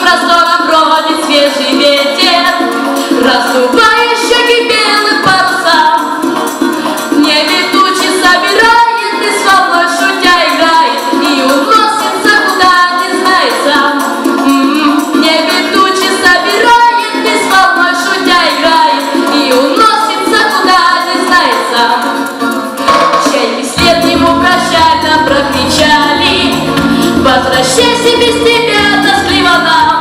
простором бродит свежий ветер, раздувая щеки белым парусам. В небе тучи собирает и с волной шутя играет и уносится куда не знает сам. В небе тучи собирает и с волной шутя играет и уносится куда не знает сам. Чайки вслед ему прощально прокричали: возвращайся, без тебя тоскливо нам.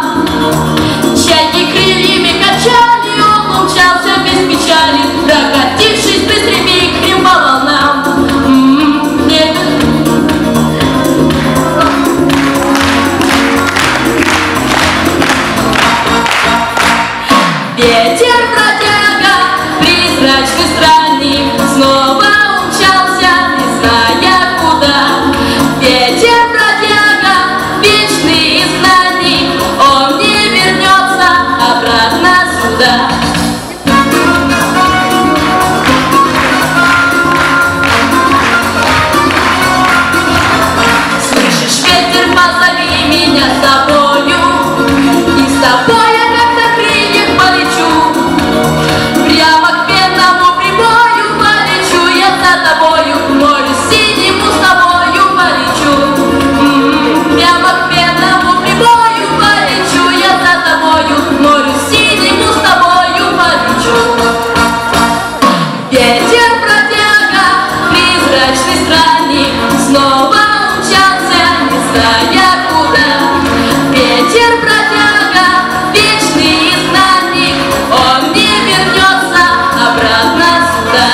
Чайки крыльями качали, он умчался без печали, прокатившись быстрыми вихрем по волнам. Ветер бродяга, призрачный странник, снова умчался, не зная куда. Ветер бродяга, вечный изгнанник, он не вернется обратно сюда. Слышишь, ветер, позови меня с тобою, и с тобой я как на крыльях полечу. Прямо к пенному прибою полечу я за тобою, к морю синему с тобою полечу. Прямо к пенному прибою полечу я за тобою, к морю синему с тобою полечу. Ветер бродяга, призрачный странник, снова умчался, не зная куда. Ветер бродяга, вечный изгнанник, он не вернется обратно сюда.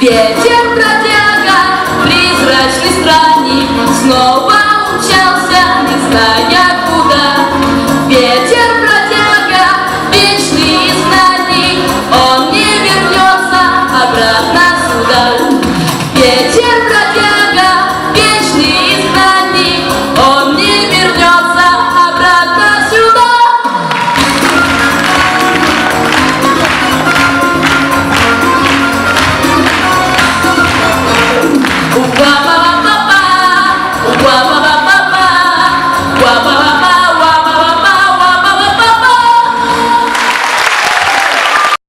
Ветер бродяга, призрачный странник, снова